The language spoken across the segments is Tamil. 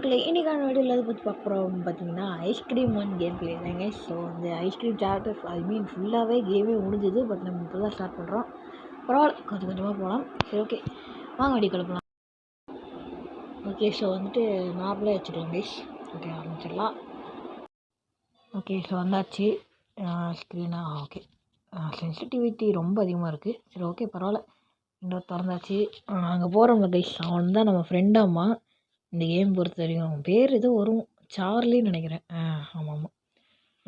மக்களே இன்றைக்கான வீடியோவில் எதை பற்றி பார்க்க போகிறோம் பார்த்தீங்கன்னா ஐஸ்கிரீம் ஒன் கேம் பிளே தாங்க. ஸோ அந்த ஐஸ்கிரீம் சாப்டர் ஃபுல்லாகவே கேமே முடிஞ்சுது. பட் நம்ம இப்போ தான் ஸ்டார்ட் பண்ணுறோம். பரவாயில்ல, கொஞ்சம் கொஞ்சமாக போகலாம். சரி, ஓகே, வாங்க வடி கிளப்பலாம். ஓகே, ஸோ வந்துட்டு நார்மலாக வச்சுருவோம் கைஸ். ஓகே, ஆரம்பிச்சிடலாம். ஓகே, ஸோ வந்தாச்சு. ஸ்க்ரீனா ஓகே, சென்சிட்டிவிட்டி ரொம்ப அதிகமாக இருக்குது. சரி, ஓகே, பரவாயில்ல. இன்னொரு திறந்தாச்சு. அங்கே போகிறோம்ல கைஸ், அவன் தான் நம்ம ஃப்ரெண்டாம்மா. இந்த கேம் பொறுத்த வரைக்கும் அவன் பேர் ஏதோ வரும், சார்லின்னு நினைக்கிறேன். ஆமாம் ஆமாம்.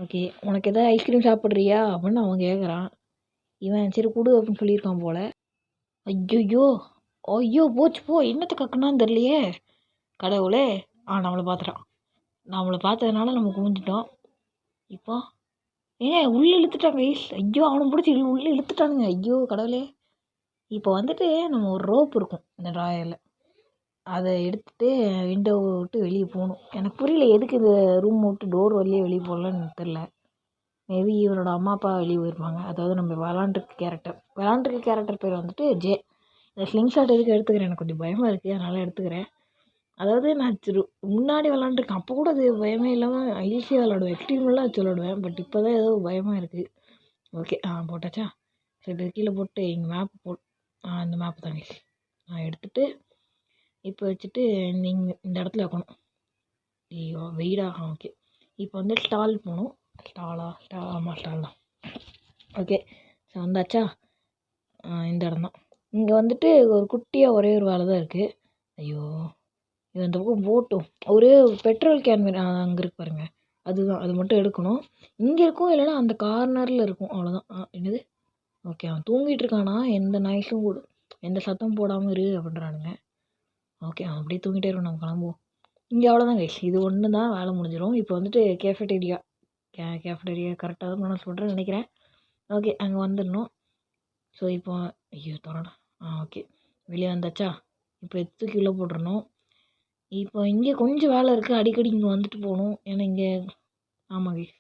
ஓகே, உனக்கு எதாவது ஐஸ்கிரீம் சாப்பிட்றியா அப்படின்னு அவன் கேட்குறான். இவன் சரி கொடு அப்படின்னு சொல்லியிருக்கான் போல். ஐயோ ஐயோ, போச்சு போ, என்னத்தை கக்குனான்னு தெரியலையே கடவுளே. நம்மளை பார்த்துட்டான். நம்மளை பார்த்ததுனால நம்ம குமிஞ்சிட்டோம். இப்போ உள்ளே இழுத்துட்டாங்க கைஸ். ஐயோ, அவனை பிடிச்சி உள்ளே இழுத்துட்டானுங்க. ஐயோ கடவுளே. இப்போ வந்துட்டு நம்ம ஒரு ரோப் இருக்கும் இந்த ட்ராயரில், அதை எடுத்துகிட்டு விண்டோவை விட்டு வெளியே போகணும். எனக்கு புரியல எதுக்கு இந்த ரூம் விட்டு டோர் வழியே வெளியே போகலன்னு எனக்கு தெரில. மேபி இவரோட அம்மா அப்பா வெளியே போயிருப்பாங்க. அதாவது நம்ம விளாண்டுருக்க கேரக்டர் பேர் வந்துட்டு ஜே. இந்த ஸ்லிங் ஷாட் எதுக்கு எடுத்துக்கிறேன், எனக்கு கொஞ்சம் பயமாக இருக்குது, அதனால் எடுத்துக்கிறேன். அதாவது நான் முன்னாடி விளாண்டுருக்கேன், அப்போ கூட அது பயமே இல்லாமல் ஈஸியாக விளாடுவேன், எக்ஸ்ட்ரீமெல்லாம் வச்சு விளாடுவேன். பட் இப்போ தான் ஏதோ பயமாக இருக்குது. ஓகே, போட்டாச்சா? சரி, கீழே போட்டு இங்கே மேப் இந்த மேப் தாங்க நான் எடுத்துகிட்டு இப்போ வச்சுட்டு நீங்கள் இந்த இடத்துல வைக்கணும். ஐயோ வெயிடா. ஓகே, இப்போ வந்து ஸ்டால் போகணும். ஆமாம் ஸ்டால் தான். ஓகே, ஸோ வந்தாச்சா? இந்த இடம் தான். இங்கே வந்துட்டு ஒரு குட்டியாக ஒரே ஒரு வேலை தான் இருக்குது. ஐயோ, இது அந்த பக்கம் போட்டும் ஒரு பெட்ரோல் கேன் அங்கே இருக்கு பாருங்கள், அதுதான். அது மட்டும் எடுக்கணும். இங்கே இருக்கும், இல்லைன்னா அந்த கார்னரில் இருக்கும், அவ்வளோதான். என்னது? ஓகே, அவன் தூங்கிட்டு இருக்கானா, எந்த நாய்ஸும் கூட எந்த சத்தம் போடாமல் இரு அப்படின்றானுங்க. ஓகே, அவன் அப்படியே தூங்கிட்டே இருக்கும், நம்ம கிளம்புவோம். இங்கே அவ்வளோதான் கைஸ், இது ஒன்று தான் வேலை முடிஞ்சிடும். இப்போ வந்துட்டு கேஃபெட்டேரியா கரெக்டாக தான் ப்ரொனவுன்ஸ் பண்ணுறேன்னு நினைக்கிறேன். ஓகே, அங்கே வந்துடணும். ஸோ இப்போ ஐயோ தரணும். ஓகே, வெளியே வந்தாச்சா? இப்போ தூக்கி உள்ளே போட்டுடணும். இப்போ இங்கே கொஞ்சம் வேலை இருக்குது, அடிக்கடி இங்கே வந்துட்டு போகணும். ஏன்னா இங்கே ஆமாம் கைஸ்.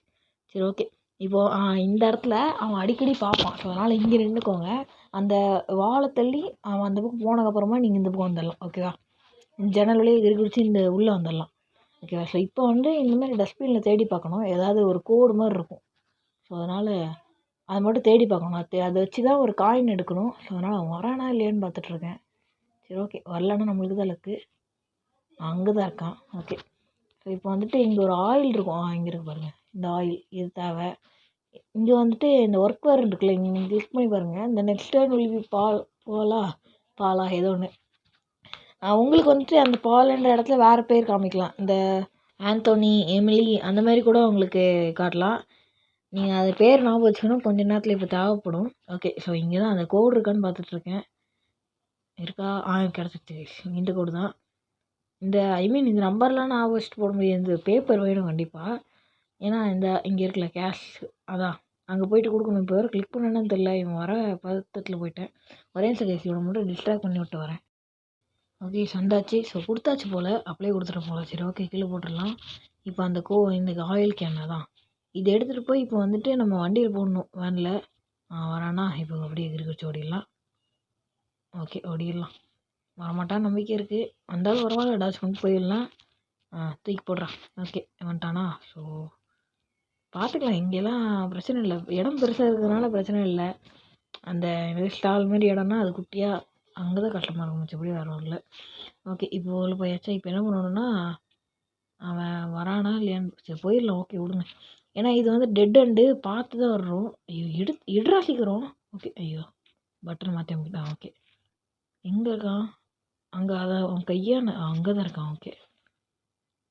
சரி, ஓகே. இப்போது இந்த இடத்துல அவன் அடிக்கடி பார்ப்பான். ஸோ அதனால் இங்கே நின்றுக்கோங்க. அந்த வாழை தள்ளி அவன் அந்த பக்கம் போனதுக்கப்புறமா நீங்கள் இந்த பக்கம் வந்துடலாம். ஓகேவா? ஜன்னல் வழியே கிரிச்சு இந்த உள்ளே வந்துடலாம். ஓகேவா? ஸோ இப்போ வந்து இந்தமாதிரி டஸ்ட்பினில் தேடி பார்க்கணும், ஏதாவது ஒரு கோடு மாதிரி இருக்கும். ஸோ அதனால் அதை மட்டும் தேடி பார்க்கணும். அதை வச்சு தான் ஒரு காயின் எடுக்கணும். ஸோ அதனால் அவன் வரானா இல்லையான்னு பார்த்துட்ருக்கேன். சரி, ஓகே, வரலன்னா நம்மளுக்கு தான் லக்கு. அங்கே தான் இருக்கான். ஓகே, ஸோ இப்போ வந்துட்டு இங்கே ஒரு ஆயில் இருக்கும். இங்கே இருக்கு பாருங்கள், இந்த ஆயில் இது தேவை. இங்கே வந்துட்டு இந்த ஒர்க் வேர் இருக்குல்ல, இங்கே கிளிக் பண்ணி பாருங்கள். இந்த next time will be Bala ஏதோ ஒன்று. உங்களுக்கு வந்துட்டு அந்த பால்ன்ற இடத்துல வேறு பேர் காமிக்கலாம். இந்த ஆந்தோனி, எமிலி அந்த மாதிரி கூட உங்களுக்கு காட்டலாம். நீங்கள் அது பேர் ஞாபகம் வச்சுக்கணும், கொஞ்சம் நேரத்தில் இப்போ தேவைப்படும். ஓகே, ஸோ இங்கே தான் அந்த கோடு இருக்கான்னு பார்த்துட்ருக்கேன். இருக்கா? கிடச்சிச்சு. இந்த கோடு தான். இந்த இந்த நம்பர்லாம் ஞாபகம் வச்சுட்டு போட முடியாது, இந்த பேப்பர் வேணும் கண்டிப்பாக. ஏன்னா இங்கே இருக்குல்ல கேஷ், அதான் அங்கே போய்ட்டு கொடுக்கணும். இப்போ வேறு கிளிக் பண்ணணுன்னு தெரில, இவன் வர பதட்டத்தில் போயிட்டேன். ஒரே நிமிஷம் இவனை மட்டும் டிஸ்ட்ராக்ட் பண்ணி விட்டு வரேன். ஓகே, சந்தாச்சு. ஸோ கொடுத்தாச்சு போல், அப்படியே கொடுத்துட்டு போகல. சரி, ஓகே, கீழே போட்டுடலாம். இப்போ அந்த இந்த ஆயில் கேனை தான் இதை எடுத்துகிட்டு போய் இப்போ வந்துட்டு நம்ம வண்டியில் போடணும், வேனில். வரானா? இப்போ அப்படியே கிரிக்கடிச்சு ஓடிடலாம். ஓகே, ஓடிடலாம். வரமாட்டான்னு நம்பிக்கை இருக்குது. வந்தாலும் பரவாயில்ல, டாச் கொண்டு போயிடலாம். தூக்கி போடுறான். ஓகே, வந்துட்டானா? ஸோ பார்த்துக்கலாம், இங்கெல்லாம் பிரச்சனை இல்லை, இடம் பெருசாக இருக்கிறதுனால பிரச்சனை இல்லை. அந்த ஸ்டால் மாதிரி இடம்னா அது குட்டியாக, அங்கே தான் கஷ்டமாக இருக்கும், மிச்சப்படி வேறு வரல. ஓகே, இப்போ உள்ள போயாச்சா? இப்போ என்ன பண்ணணுன்னா, அவன் வரானா இல்லையான்னு சரி போயிடலாம். ஓகே, விடுங்க. ஏன்னா இது வந்து டெட் அண்டு பார்த்து தான் வர்றோம். ஐயோ, இடுறா சீக்கிரம். ஓகே, ஐயோ பட்டன் மாற்றி அமைக்கிட்டான். ஓகே, எங்கே இருக்கான்? அங்கே அதான் அவன் கையான அங்கே தான் இருக்கான். ஓகே,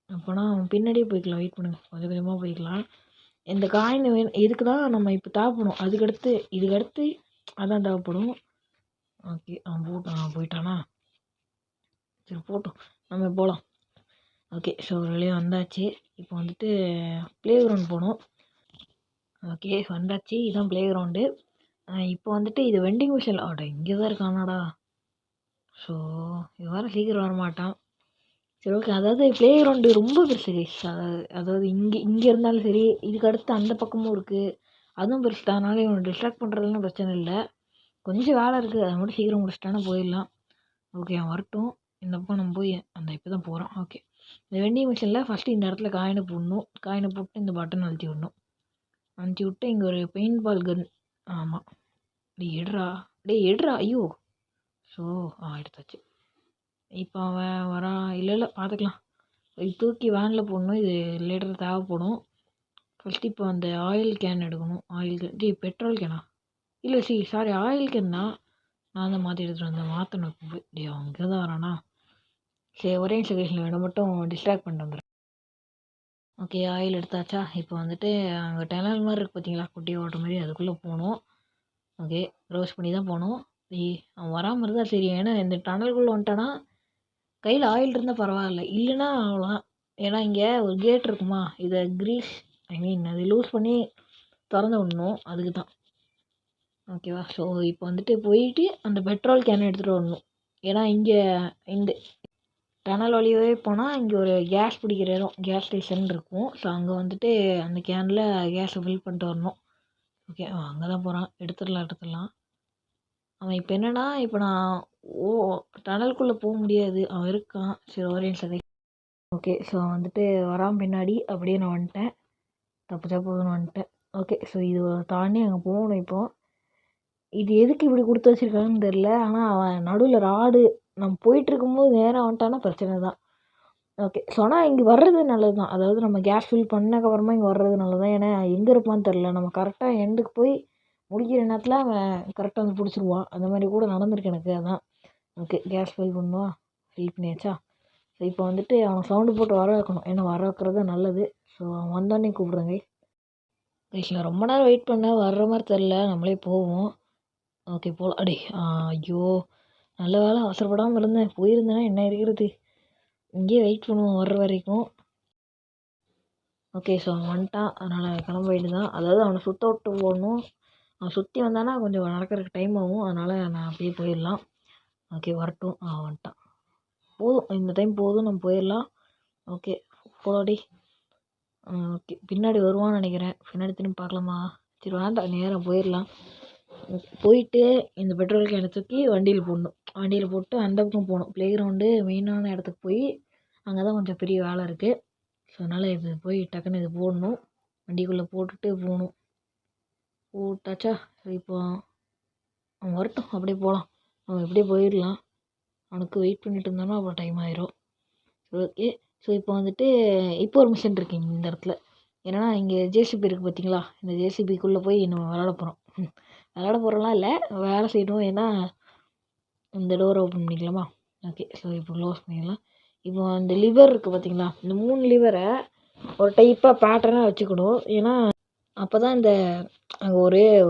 அப்போனா அவன் பின்னாடியே போய்க்கலாம். வெயிட் பண்ணுங்க, கொஞ்சம் கொஞ்சமாக போய்க்கலாம். இந்த காயின் வேணும், இதுக்கு தான் நம்ம இப்போ தேவைப்படும். இதுக்கடுத்து அதான் தேவைப்படும். ஓகே, அவன் போயிட்டானா? சரி போட்டோம், நம்ம போகலாம். ஓகே, ஸோ வெளியே வந்தாச்சு. இப்போ வந்துட்டு ப்ளே கிரவுண்ட் போகணும். ஓகே, வந்தாச்சு. இதுதான் ப்ளே கிரவுண்டு. இப்போ வந்துட்டு இது வெண்டிங் மிஷின். இங்கே தான் இருக்கானாடா. ஸோ இது வேறு சீக்கிரம் வரமாட்டான். சரி, ஓகே. அதாவது ப்ளே கிரவுண்டு ரொம்ப பெருசு கைஸ். அதாவது இங்கே இருந்தாலும் சரி, இதுக்கு அடுத்து அந்த பக்கமும் இருக்குது, அதுவும் பெருசு தான். அதனால் இவனை டிஸ்ட்ராக்ட் பண்ணுறதுலாம் பிரச்சனை இல்லை. கொஞ்சம் வேலை இருக்குது, அதை மட்டும் சீக்கிரம் முடிச்சிட்டானா போயிடலாம். ஓகே, அவன் வரட்டும். இந்த பக்கம் நம்ம போய் இப்போ தான் போகிறோம். ஓகே, இந்த வெண்டிங் மிஷினில் ஃபஸ்ட்டு இந்த இடத்துல காயினை போடணும். காயினை போட்டு இந்த பட்டன் அழுத்தி விடணும். அழுத்தி விட்டு இங்கே ஒரு பெயிண்ட் பால் கன். ஆமாம். எடுறா ஐயோ! ஸோ எடுத்தாச்சு. இப்போ அவன் வரான். இல்லை பார்த்துக்கலாம். இது தூக்கி வேனில் போடணும். இது லேட்டர் தேவைப்படும். ஃபஸ்ட்டு இப்போ அந்த ஆயில் கேன் எடுக்கணும். ஆயில் கேன் பெட்ரோல் கேனா? இல்லை சாரி ஆயில் கேன் தான். நான் தான் மாற்றி எடுத்துகிட்டு வந்தேன். மாற்றணும் இப்போ போய். அவன் இங்கே தான் வரானா? சரி ஒரே செகேஷனில் வேணும் மட்டும் டிஸ்ட்ராக்ட் பண்ணிட்டு வந்துடுறேன். ஓகே ஆயில் எடுத்தாச்சா? இப்போ வந்துட்டு அங்கே டனல் மாதிரி இருக்குது பார்த்தீங்களா, குட்டி ஓட்டுற மாதிரி, அதுக்குள்ளே போகணும். ஓகே க்ளோஸ் பண்ணி தான் போகணும். அவன் வராமல் இருந்தால் சரி. ஏன்னா இந்த டனலுக்குள்ளே வந்துட்டானா கையில் ஆயில் இருந்தால் பரவாயில்ல, இல்லைன்னா அவ்வளோதான். ஏன்னா இங்கே ஒரு கேட் இருக்குமா, இதை கிரீஸ் அது லூஸ் பண்ணி திறந்து விடணும். அதுக்கு தான். ஓகேவா? ஸோ இப்போ வந்துட்டு போயிட்டு அந்த பெட்ரோல் கேனை எடுத்துகிட்டு வரணும். ஏன்னா இங்கே இந்த டனல் வழியாகவே போனால் இங்கே ஒரு கேஸ் பிடிக்கிற இடம், கேஸ் ஸ்டேஷன் இருக்கும். ஸோ அங்கே வந்துட்டு அந்த கேனில் கேஸை ஃபில் பண்ணிட்டு வரணும். ஓகே அங்கே தான் போகிறான். எடுத்துடலாம். அவன் இப்போ என்னென்னா, இப்போ நான் டனலுக்குள்ளே போக முடியாது. அவன் இருக்கான். சரி ஒரே செகண்ட். ஓகே ஸோ வந்துட்டு வரான் பின்னாடி. அப்படியே நான் வந்துட்டேன். தப்புன்னு வந்துட்டேன். ஓகே ஸோ இது தாண்டி அங்கே போகணும். இப்போது இது எதுக்கு இப்படி கொடுத்து வச்சுருக்காங்கன்னு தெரில. ஆனால் அவன் நடுவில் ராடு நம்ம போயிட்டுருக்கும்போது நேராக வந்துட்டான்னா பிரச்சனை தான். ஓகே ஸோ ஆனால் இங்கே வர்றது நல்லது தான். அதாவது நம்ம கேஸ் ஃபில் பண்ணக்கப்புறமா இங்கே வர்றது நல்லது தான். ஏன்னா எங்கே இருப்பான்னு தெரில. நம்ம கரெக்டாக எண்டுக்கு போய் முடிக்கிற நேரத்தில் அவன் கரெக்டாக வந்து பிடிச்சிருவான். அந்த மாதிரி கூட நடந்திருக்கு எனக்கு. அதான் ஓகே கேஸ் ஃபில் பண்ணுவான். ஃபில் பண்ணியாச்சா? ஸோ இப்போ வந்துட்டு அவன் சவுண்டு போட்டு வர வைக்கணும். ஏன்னா வர வைக்கிறது நல்லது. ஸோ அவன் வந்தோடனே கூப்பிடுங்க. நான் ரொம்ப நேரம் வெயிட் பண்ணேன். வர்ற மாதிரி தெரில. நம்மளே போவோம். ஓகே போகலாம். ஐயோ நல்ல வேலை அவசரப்படாமல் இருந்தேன். போயிருந்தேன்னா என்ன இருக்கிறது. இங்கேயே வெயிட் பண்ணுவோம் வர்ற வரைக்கும். ஓகே ஸோ அவன் வந்துட்டான். அதனால் கிளம்ப வேண்டியது தான். அதாவது அவனை சுற்ற விட்டு போடணும். அவன் சுற்றி வந்தானா கொஞ்சம் நடக்கிறதுக்கு டைம் ஆகும். அதனால் நான் அப்படியே போயிடலாம். ஓகே வரட்டும். வந்துட்டான். போதும் இந்த டைம் போதும், நம்ம போயிடலாம். ஓகே போடாடி. ஓகே பின்னாடி வருவான்னு நினைக்கிறேன். பின்னாடி திரும்பி பார்க்கலாமா? சரி வேண்டாம், நேராக போயிடலாம். போயிட்டு இந்த பெட்ரோல் கேனை தூக்கி வண்டியில் போடணும். வண்டியில் போட்டு அந்த பக்கம் போகணும். ப்ளே கிரவுண்டு மெயினான இடத்துக்கு போய் அங்கே தான் கொஞ்சம் பெரிய வேலை இருக்குது. ஸோ அதனால் இது போய் டக்குன்னு இது போடணும். வண்டிக்குள்ளே போட்டுட்டு போகணும். போட்டாச்சா? சரி இப்போ அவன் வரட்டும். அப்படியே போகலாம். அவன் எப்படியே போயிடலாம். அவனுக்கு வெயிட் பண்ணிட்டு இருந்தோன்னா அப்புறம் டைம் ஆயிரும். ஓகே ஸோ இப்போ வந்துட்டு இப்போ ஒரு மிஷின் இருக்குது இந்த இடத்துல. ஏன்னா இங்கே ஜேசிபி இருக்குது பார்த்தீங்களா? இந்த ஜேசிபிக்குள்ளே போய் நம்ம விளாட போகிறோம். விளாட போகிறோம்லாம் இல்லை, வேலை செய்யணும். ஏன்னா இந்த டோரை ஓப்பன் பண்ணிக்கலாமா? ஓகே ஸோ இப்போ க்ளோஸ் பண்ணிடலாம். இப்போ அந்த லிவர் இருக்குது பார்த்தீங்களா? இந்த 3 லிவரை ஒரு டைப்பாக பேட்டர்னாக வச்சுக்கணும். ஏன்னா அப்போ தான் இந்த அங்கே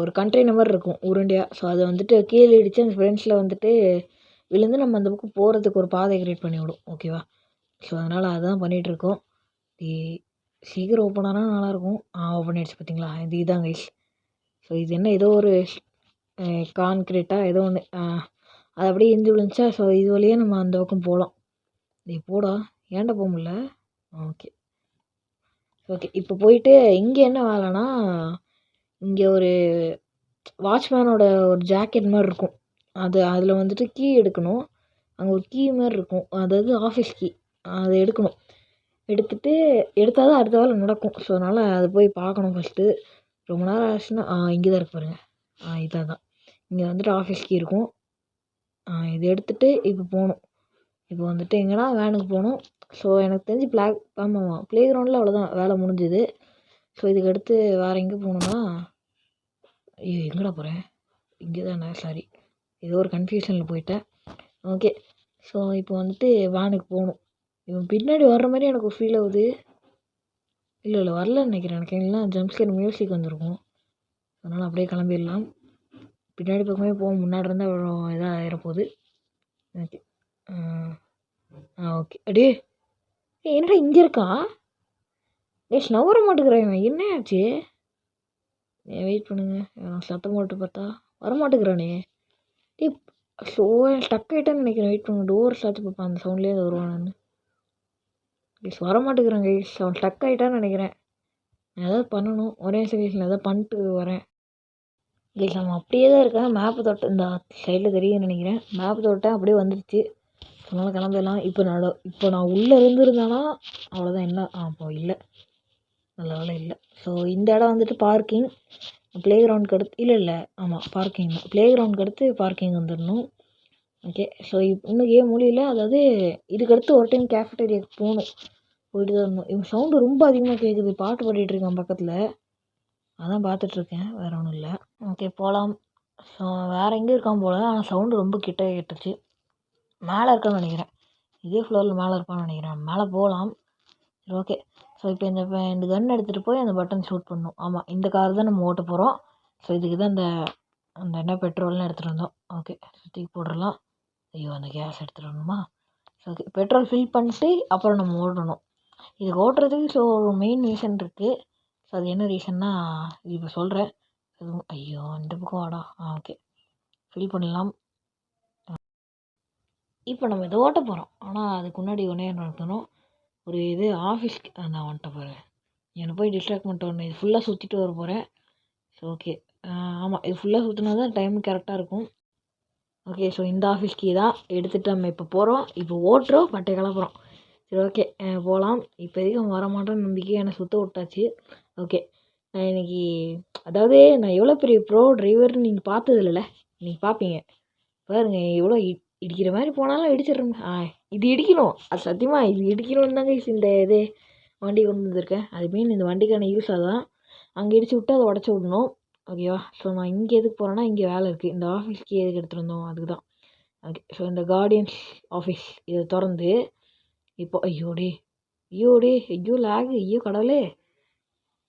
ஒரு கண்டெய்னர் மாதிரி இருக்கும் உருண்டையாக. ஸோ அதை வந்துட்டு கீழே இடித்து அந்த ஃப்ரெண்ட்ஸில் வந்துட்டு விழுந்து நம்ம அந்த பக்கம் போகிறதுக்கு ஒரு பாதை கிரியேட் பண்ணி விடும். ஓகேவா? ஸோ அதனால் அதுதான் பண்ணிகிட்ருக்கோம். சீக்கிரம் ஓப்பன் ஆனால் நல்லாயிருக்கும். ஓப்பன் ஆகிடுச்சு பார்த்தீங்களா? இதுதான் கைஸ். ஸோ இது என்ன ஏதோ ஒரு கான்க்ரீட்டாக ஏதோ ஒன்று அது அப்படியே எரிஞ்சு விழுந்துச்சா? ஸோ இது வழியாக நம்ம அந்த பக்கம் போகலாம். போடா ஏன்டா போக முடியல? ஓகே இப்போ போயிட்டு இங்கே என்ன வேலைன்னா, இங்கே ஒரு வாட்ச்மேனோட ஒரு ஜாக்கெட் மாதிரி இருக்கும். அதில் வந்துட்டு கீ எடுக்கணும். அங்கே ஒரு கீ மாதிரி இருக்கும். அதாவது ஆஃபீஸ் கீ. அதை எடுக்கணும். எடுத்தால் தான் அடுத்த வேலை நடக்கும். ஸோ அதனால் அதை போய் பார்க்கணும் ஃபஸ்ட்டு. ரொம்ப நேரம் ஆச்சுன்னா இங்கே தான் இருக்கு பாருங்க. இதான் இங்கே வந்துட்டு ஆஃபீஸ் கீ இருக்கும். இது எடுத்துகிட்டு இப்போ போகணும். இப்போ வந்துட்டு எங்கன்னா வேனுக்கு போகணும். ஸோ எனக்கு தெரிஞ்சு ஆமாம் ப்ளே கிரவுண்டில் அவ்வளோதான் வேலை முடிஞ்சுது. ஸோ இதுக்கு அடுத்து வேறு எங்கே போகணுன்னா, எங்கடா போகிறேன்? இங்கே தானே, சாரி ஏதோ ஒரு கன்ஃபியூஷனில் போயிட்டேன். ஓகே ஸோ இப்போ வந்துட்டு வேனுக்கு போகணும். இவன் பின்னாடி வர்ற மாதிரி எனக்கு ஒரு ஃபீல் ஆகுது. இல்லை வரலன்னு நினைக்கிறேன். எனக்கு எல்லாம் ஜம்ப்ஸ்கேர் மியூசிக் வந்திருக்கும். அதனால் அப்படியே கிளம்பிடலாம். பின்னாடி பக்கமே போவோம். முன்னாடி இருந்தால் அவ்வளோ இதாக ஆயிரப்போகுது. ஓகே ஓகே என்னடா இங்கே இருக்கான்? நவர மாட்டேங்கிறான் இவன். என்ன ஆச்சு? வெயிட் பண்ணுங்க. சத்தம் போட்டு பார்த்தா வரமாட்டேங்கிறானே. ஸோ ஸ்டக் ஆகிட்டேன்னு நினைக்கிறேன். வெயிட் பண்ணுங்க. டோர் சாத்தி பார்ப்பேன். அந்த சவுண்ட்லேயே அது வருவானு. வரமாட்டேங்கிறான் கைஸ். அவன் ஸ்டக் ஆகிட்டான்னு நினைக்கிறேன். நான் ஏதாவது பண்ணணும். ஒரே செகண்டில் ஏதாவது பண்ணிட்டு வரேன் கைஸ். அவன் அப்படியே தான் இருக்கான். மேப்பு தொட்ட இந்த சைடில் தெரியுதுன்னு நினைக்கிறேன். மேப்பு தொட்டேன் அப்படியே வந்துடுச்சு. அதனால் கிளம்பிடலாம். இப்போ நான் உள்ளே இருந்திருந்தேன்னா அவ்வளோதான். என்ன இப்போ இல்லை, நல்ல வேலை இல்லை. ஸோ இந்த இடம் வந்துட்டு பார்க்கிங். ப்ளே கிரவுண்டுக்கு அடுத்து இல்லை ஆமாம் பார்க்கிங் தான். ப்ளே கிரவுண்டுக்கு அடுத்து பார்க்கிங் வந்துடணும். ஓகே. ஸோ இன்னும் கேம் முடியல. அதாவது இதுக்கடுத்து ஒரு டைம் கேஃபட்டேரியாவுக்கு போயிட்டு தான் இருந்தோம். இவன் சவுண்டு ரொம்ப அதிகமாக கேட்குது. பாட்டு பாடிட்டு இருக்கான் பக்கத்தில். அதான் பார்த்துட்ருக்கேன், வேறு ஒன்றும் இல்லை. ஓகே போகலாம். ஸோ வேறு எங்கே இருக்கான் போல். ஆனால் சவுண்டு ரொம்ப கிட்ட கேட்டுச்சு. மேலே இருக்கான்னு நினைக்கிறேன். இதே ஃப்ளோரில் மேலே இருப்பான்னு நினைக்கிறேன். மேலே போகலாம். சரி ஓகே. ஸோ இப்போ இந்த கன் எடுத்துகிட்டு போய் அந்த பட்டன் ஷூட் பண்ணணும். ஆமாம், இந்த கார் தான் நம்ம ஓட்ட போகிறோம். ஸோ இதுக்கு தான் அந்த என்ன பெட்ரோல்னு எடுத்துகிட்டு வந்தோம். ஓகே சுற்றி போட்டுடலாம். ஐயோ அந்த கேஸ் எடுத்துகிட்டு வரணுமா? ஸோ ஓகே, பெட்ரோல் ஃபில் பண்ணிட்டு அப்புறம் நம்ம ஓடணும். இது ஓட்டுறதுக்கு ஸோ ஒரு மெயின் ரீசன் இருக்குது. ஸோ அது என்ன ரீசன்னா இது இப்போ சொல்கிறேன். ஐயோ இந்த பக்கம் வாடா. ஓகே ஃபில் பண்ணலாம். இப்போ நம்ம இதை ஓட்ட போகிறோம். ஆனால் அதுக்கு முன்னாடி ஒன்றே நடத்தணும். ஒரு இது ஆஃபீஸ்க்கு நான் வந்துட்ட போகிறேன். என்னை போய் டிஸ்ட்ராக்ட் பண்ணிட்டு வரணும். இது ஃபுல்லாக சுற்றிட்டு வர போகிறேன். ஸோ ஓகே ஆமாம், இது ஃபுல்லாக சுற்றினா தான் டைம் கரெக்டாக இருக்கும். ஓகே. ஸோ இந்த ஆஃபீஸ்க்கு தான் எடுத்துகிட்டு நம்ம இப்போ போகிறோம். இப்போ ஓட்டுறோம், பட்டை கிளப்புறோம். சரி ஓகே போகலாம். இப்போதைக்கு அவன் வரமாட்டான்னு நம்பிக்கை என்னை சுற்ற விட்டாச்சு. ஓகே நான் இன்றைக்கி அதாவது நான் எவ்வளோ பெரிய ப்ரோ டிரைவர்னு நீங்கள் பார்த்தது இல்லைல்ல, நீங்கள் பார்ப்பீங்க பாருங்கள். எவ்வளோ இடிக்கிற மாதிரி போனாலும் இடிச்சிடுறேன். இது இடிக்கணும், அது சத்தியமாக இது இடிக்கணும்னு தாங்க இந்த இதே வண்டி கொண்டு வந்திருக்கேன். அது மீன் இந்த வண்டிக்கான யூஸ் அதான். அங்கே இடித்து விட்டு அதை உடச்சி விடணும். ஓகேவா? ஸோ நான் இங்கே எதுக்கு போகிறேன்னா இங்கே வேலை இருக்குது. இந்த ஆஃபீஸ்க்கு எதுக்கு எடுத்துகிட்டு வந்தோம் அதுக்கு தான். ஓகே. ஸோ இந்த கார்டியன்ஸ் ஆஃபீஸ் இதை திறந்து இப்போ ஐயோ லேகு, ஐயோ கடவுளே,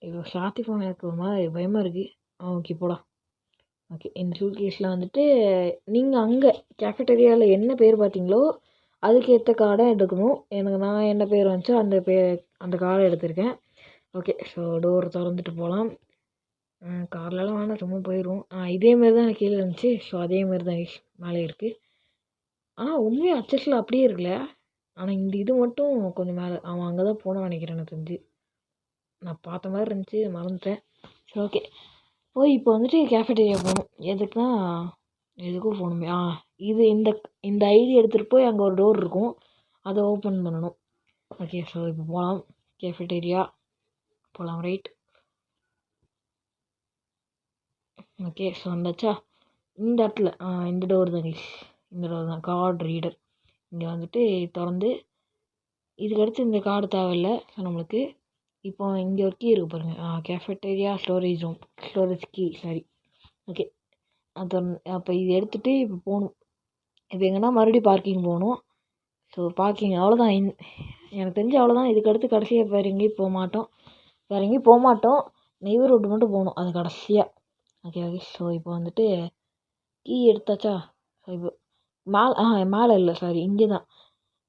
இப்போ சாத்தி போன எனக்கு ஒரு மாதிரி பயமாக இருக்குது. ஓகே போடா. ஓகே இந்த சூட் கேஸில் வந்துட்டு நீங்கள் அங்கே கேஃபட்டேரியாவில் என்ன பேர் பார்த்தீங்களோ அதுக்கேற்ற கார்டை எடுக்கணும். நான் என்ன பேர் வந்துச்சோ அந்த கார்டை எடுத்திருக்கேன். ஓகே. ஸோ டோர் திறந்துட்டு போகலாம். கார்லலாம் வேணாம், சும்மா போயிடும். இதேமாரி தான் எனக்கு கீழே இருந்துச்சு. ஸோ அதேமாரி தான் மேலே இருக்குது. உண்மையாக அச்சஸில் அப்படியே இருக்குல்ல. ஆனால் இந்த இது மட்டும் கொஞ்சம் மேலே. அவன் அங்கே தான் போனான்னு நினைக்கிறேன் எனக்கு தெரிஞ்சு. நான் பார்த்த மாதிரி இருந்துச்சு, மறந்துட்டேன். சரி ஓகே போய் இப்போ வந்துட்டு கேஃபட்டேரியா போகணும். எதுக்குன்னா எதுக்கும் போகணுமே. இது இந்த ஐடி எடுத்துகிட்டு போய் அங்கே ஒரு டோர் இருக்கும், அதை ஓப்பன் பண்ணணும். ஓகே. ஸோ இப்போ போகலாம் கேஃபட்டேரியா போகலாம். ரைட். ஓகே. ஸோ வந்தாச்சா இந்த இடத்துல. இந்த டோர் தான் இந்த டோர் தான் கார்டு ரீடர். இங்கே வந்துட்டு திறந்து இதுக்கடுத்து இந்த கார்டு தேவையில்லை. ஸோ நம்மளுக்கு இப்போ இங்கே ஒரு கீ இருக்குது பாருங்கள். கேஃபட்டேரியா ஸ்டோரேஜ் கீ சரி. ஓகே அது அப்போ இது எடுத்துகிட்டு இப்போ போகணும். இப்போ எங்கன்னா மறுபடியும் பார்க்கிங் போகணும். ஸோ பார்க்கிங் அவ்வளோதான். எனக்கு தெரிஞ்சு அவ்வளோதான். இதுக்கடுத்து கடைசியாக வேறு எங்கேயும் போக மாட்டோம். நெய்வர் ரோடு மட்டும் போகணும், அது கடைசியாக. ஓகே. ஸோ இப்போ வந்துட்டு கீ எடுத்தாச்சா? ஸோ இப்போ மேலே இல்லை சாரி, இங்கே தான்.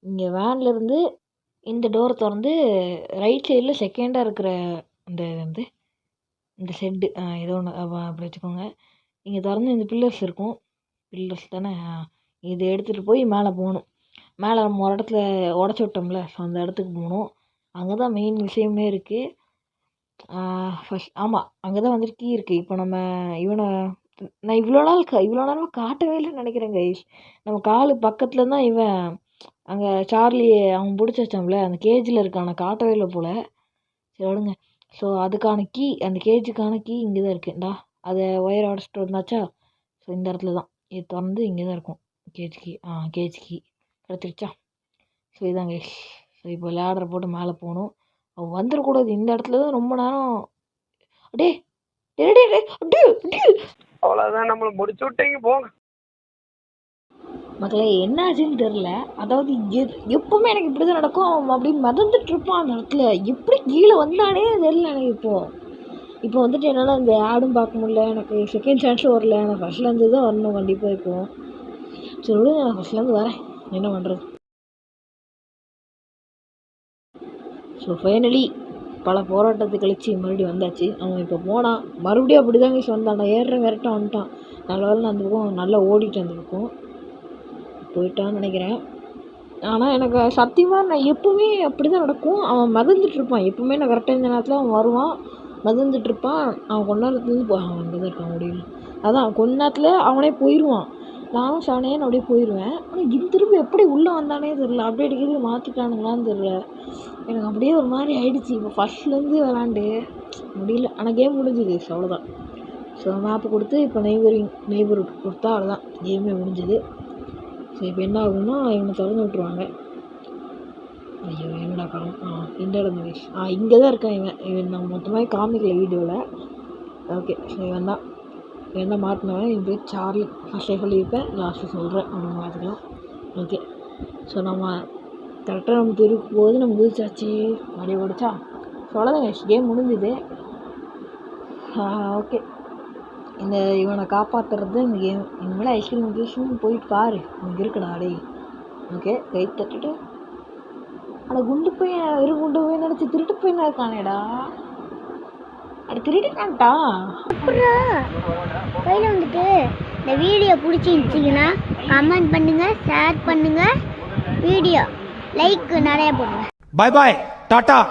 இங்கே வேன்லேருந்து இந்த டோரை திறந்து ரைட் சைடில் செகண்டாக இருக்கிற இந்த ஷெட்டு ஏதோ ஒன்று அப்படி வச்சுக்கோங்க. இங்கே திறந்து இந்த பில்லர்ஸ் இருக்கும். பில்லர்ஸ் தானே. இதை எடுத்துகிட்டு போய் மேலே போகணும். மேலே நம்ம ஒரு இடத்துல உடச்சி விட்டோம்ல, ஸோ அந்த இடத்துக்கு போகணும். அங்கே தான் மெயின் விஷயமே இருக்குது. ஃபஸ்ட் ஆமாம், அங்கே தான் வந்துட்டு கீ இருக்குது. இப்போ நம்ம நான் இவ்வளோ நேரமாக காட்டவே இல்லைன்னு நினைக்கிறேன் கைஸ். நம்ம காலு பக்கத்தில் தான் இவன் அங்கே சார்லி அவன் பிடிச்சி வச்சான்ல அந்த கேஜில் இருக்கான். நான் காட்டவே இல்லை போல். சரி விடுங்க. ஸோ அதுக்கான கீ, அந்த கேஜுக்கான கீ இங்கே தான் இருக்குண்டா. அதை ஒயர் உடச்சிட்டு வந்தாச்சா? ஸோ இந்த இடத்துல தான் இது திறந்து இங்கே தான் இருக்கும் கேஜ் கீ கிடச்சிருச்சா? ஸோ இதான் கைஸ். ஸோ இப்போ லேடரை போட்டு மேலே போகணும். அவன் வந்துடக்கூடாது. இந்த இடத்துல தான் ரொம்ப நேரம் அவ்வளோதான், நம்மளை முடிச்சு விட்டீங்க போங்க மக்களே. என்ன ஆச்சுன்னு தெரில. அதாவது எப்பவுமே எனக்கு இப்படி தான் நடக்கும். அவன் அப்படி மிதந்துட்டு இருப்பான் அந்த இடத்துல. எப்படி கீழே வந்தானே தெரில எனக்கு. இப்போ வந்துட்டு என்னால் இந்த ஆடும் பார்க்க முடியல. எனக்கு செகண்ட் சான்ஸும் வரல. எனக்கு ஃபஸ்ட்லேருந்து தான் வரணும் கண்டிப்பாக. இப்போ சரி விடுங்க, நான் ஃபஸ்ட்லேருந்து வரேன், என்ன பண்ணுறது. ஸோ ஃபைனலி பல போராட்டத்தை கழிச்சு மறுபடியும் வந்தாச்சு. அவன் இப்போ போனான், மறுபடியும் அப்படி தாங்க வந்தான்டா. ஏறுறேன் கரெக்டாக வந்துட்டான். நல்ல வேலை அந்த பக்கம் நல்லா ஓடிட்டு அந்த பக்கம் போயிட்டான்னு நினைக்கிறேன். ஆனால் எனக்கு சத்தியமாக நான் எப்பவுமே அப்படி தான் நடக்கும். அவன் மிதந்துட்டுருப்பான் எப்பவுமே. நான் கரெக்டாக இந்த நேரத்தில் அவன் வருவான், மிதந்துட்டுருப்பான். அவன் கொஞ்ச நேரத்துலேருந்து அவன் அங்கே தான் இருக்கான் முடியல. அதான் கொஞ்ச நேரத்தில் அவனே போயிடுவான். நானும் செவனேன்னு அப்படியே போயிடுவேன். ஆனால் இது திரும்ப எப்படி உள்ளே வந்தானே தெரில. அப்டேட் கீது மாற்றிட்டானுங்களான்னு தெரில. எனக்கு அப்படியே ஒரு மாதிரி ஆயிடுச்சு. இப்போ ஃபஸ்ட்லேருந்து விளாண்டு முடியல. ஆனால் கேம் முடிஞ்சுது. அவ்வளோதான். ஸோ மேப்பு கொடுத்து இப்போ நெய்பர்ஹுட் கொடுத்தா அவ்வளோதான், கேமே முடிஞ்சுது. ஸோ இப்போ என்ன ஆகும்னா இவனை திறந்து விட்ருவாங்க. ஐயோ என்னடா காணும், இந்த இடம் நிவேஷ். இங்கே தான் இருக்கான் இவன் நான் மொத்தமாக காமிக்கல வீடியோவில். ஓகே, ஸோ இவன் தான் மாட்டினவன். என் பேர் சார்லி. ஃபஸ்ட்டே சொல்லியிருப்பேன், லாஸ்ட்டு சொல்கிறேன், நம்ம மாற்றிக்கலாம். ஓகே, ஸோ நம்ம கரெக்டாக நம்ம தெருவுக்கு போது நம்ம குதிச்சாச்சு. அப்படியே ஓடிச்சா சொல்லதாங்க, கேம் முடிஞ்சுது. ஓகே, இவனை காப்பாற்றுறது இந்த கேம். இனிமேல் ஐஸ்கிரீம் ஜூஸ்னு போயிட்டு பாரு, உனக்கு இருக்குடா டே. ஓகே, கை தட்டிட்டு ஆனால் குண்டு போய் நினச்சி திருட்டு போயின்னா இருக்கானேடா. அது திருடிட்டான்ட்டா. கையில் வந்துட்டு இந்த வீடியோ பிடிச்சிருந்துச்சிங்கன்னா கமெண்ட் பண்ணுங்கள், ஷேர் பண்ணுங்கள், வீடியோ லைக் நிறைய போடுங்க. பாய் பாய், டாட்டா.